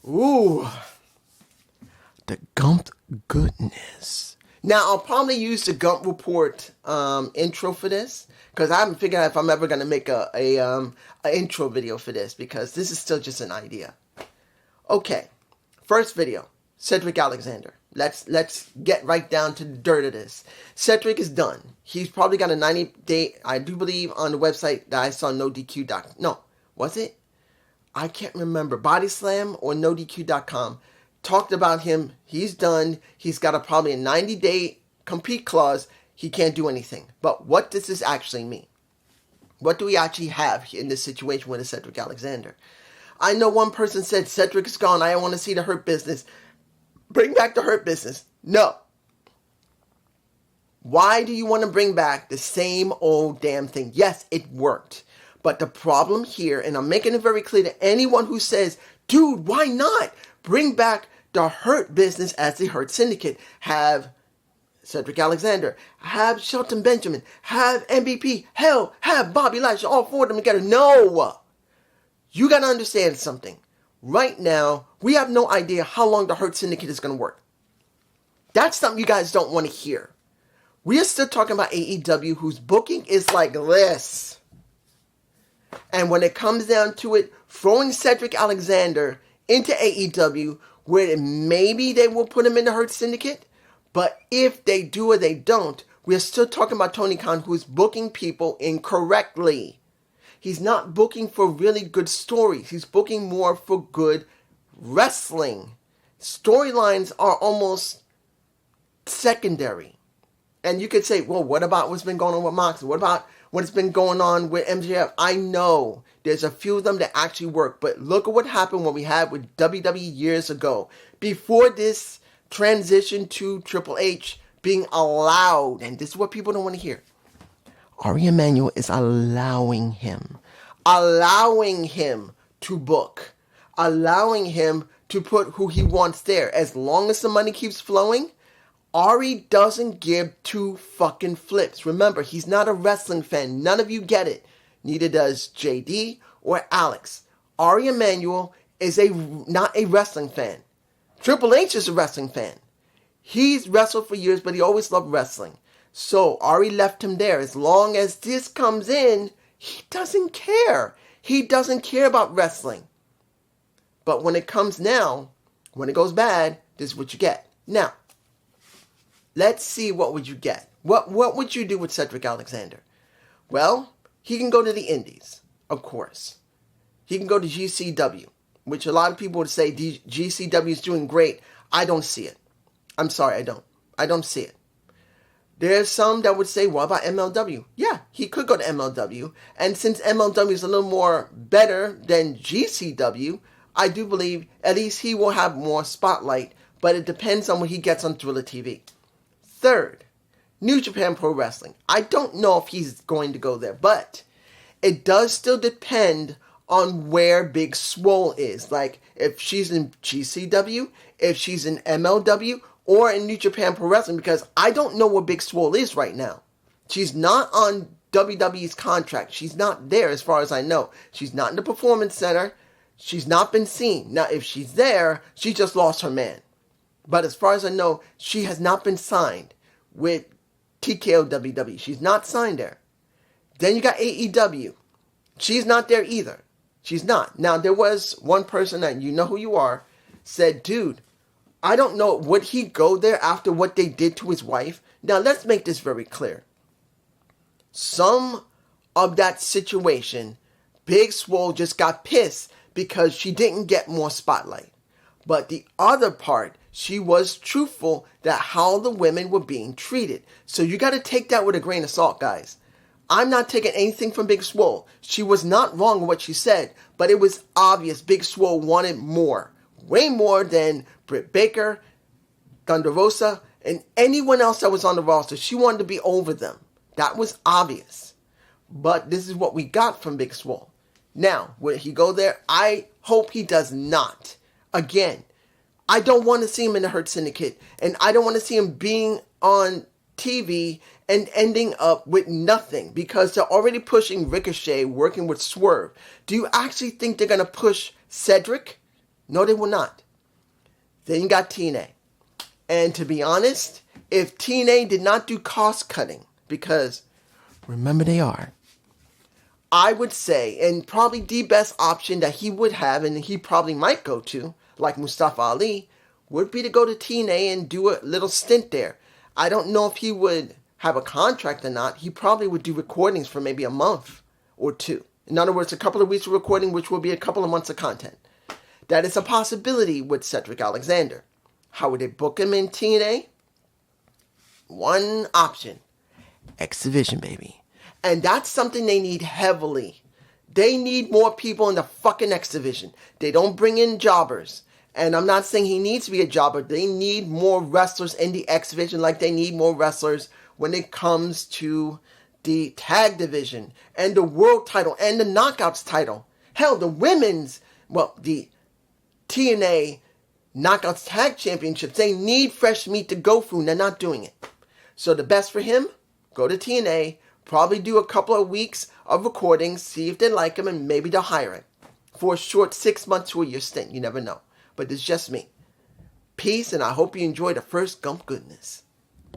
Ooh, the Gump goodness. Now, I'll probably use the Gump Report intro for this, because I haven't figured out if I'm ever going to make a intro video for this, because this is still just an idea. Okay, first video, Cedric Alexander. Let's get right down to the dirt of this. Cedric is done. He's probably got a 90-day, I do believe, on the website that I saw NoDQ. No, was it? I can't remember. Bodyslam or NoDQ.com talked about him. He's done. He's got probably a 90-day compete clause. He can't do anything. But what does this actually mean? What do we actually have in this situation with Cedric Alexander? I know one person said, Cedric is gone. I don't want to see the Hurt Business. Bring back the Hurt Business. No. Why do you want to bring back the same old damn thing? Yes, it worked. But the problem here, and I'm making it very clear to anyone who says, dude, why not bring back the Hurt Business as the Hurt Syndicate? Have Cedric Alexander, have Shelton Benjamin, have MVP, hell, have Bobby Lashley, all four of them together. No! You got to understand something. Right now, we have no idea how long the Hurt Syndicate is going to work. That's something you guys don't want to hear. We are still talking about AEW, whose booking is like this. And when it comes down to it, throwing Cedric Alexander into AEW, where maybe they will put him in the Hurt Syndicate, but if they do or they don't, we're still talking about Tony Khan, who's booking people incorrectly. He's not booking for really good stories. He's booking more for good wrestling. Storylines are almost secondary. And you could say, well, what about what's been going on with Moxley? What about what's been going on with MJF? I know there's a few of them that actually work. But look at what happened when we had with WWE years ago. Before this transition to Triple H being allowed, and this is what people don't want to hear. Ari Emanuel is allowing him to book, allowing him to put who he wants there. As long as the money keeps flowing, Ari doesn't give two fucking flips. Remember, he's not a wrestling fan. None of you get it. Neither does JD or Alex. Ari Emanuel is not a wrestling fan. Triple H is a wrestling fan. He's wrestled for years, but he always loved wrestling. So Ari left him there. As long as this comes in, he doesn't care. He doesn't care about wrestling. But when it comes now, when it goes bad, this is what you get. Now, let's see what would you get. What would you do with Cedric Alexander? Well, he can go to the Indies, of course. He can go to GCW, which a lot of people would say GCW is doing great. I don't see it. I'm sorry, I don't. I don't see it. There's some that would say, what about MLW? Yeah, he could go to MLW. And since MLW is a little more better than GCW, I do believe at least he will have more spotlight. But it depends on what he gets on Thriller TV. Third, New Japan Pro Wrestling. I don't know if he's going to go there, but it does still depend on where Big Swole is. Like, if she's in GCW, if she's in MLW, or in New Japan Pro Wrestling, because I don't know where Big Swole is right now. She's not on WWE's contract. She's not there as far as I know. She's not in the Performance Center. She's not been seen. Now, if she's there, she just lost her man. But as far as I know, she has not been signed with TKO WWE. She's not signed there. Then you got AEW. She's not there either. She's not. Now, there was one person that you know who you are, said, dude, I don't know, would he go there after what they did to his wife? Now, let's make this very clear. Some of that situation, Big Swole just got pissed because she didn't get more spotlight. But the other part, she was truthful that how the women were being treated. So you got to take that with a grain of salt, guys. I'm not taking anything from Big Swole. She was not wrong in what she said, but it was obvious Big Swole wanted more. Way more than Britt Baker, Thunder Rosa, and anyone else that was on the roster. She wanted to be over them. That was obvious. But this is what we got from Big Swole. Now, will he go there? I hope he does not. Again, I don't want to see him in the Hurt Syndicate, and I don't want to see him being on TV and ending up with nothing, because they're already pushing Ricochet, working with Swerve. Do you actually think they're going to push Cedric? No, they will not. Then you got TNA. And to be honest, if TNA did not do cost cutting, because remember they are, I would say, and probably the best option that he would have, and he probably might go to, like Mustafa Ali, would be to go to TNA and do a little stint there. I don't know if he would have a contract or not. He probably would do recordings for maybe a month or two. In other words, a couple of weeks of recording, which will be a couple of months of content. That is a possibility with Cedric Alexander. How would they book him in TNA? One option. Exhibition, baby. And that's something they need heavily. They need more people in the fucking X division. They don't bring in jobbers. And I'm not saying he needs to be a jobber. They need more wrestlers in the X division like they need more wrestlers when it comes to the tag division and the world title and the knockouts title. Hell, the women's, the TNA knockouts tag championships, they need fresh meat to go through and they're not doing it. So the best for him, go to TNA, probably do a couple of weeks of recordings, see if they like him, and maybe they'll hire him for a short 6 months to a year stint. You never know. But it's just me. Peace, and I hope you enjoy the first Gump goodness.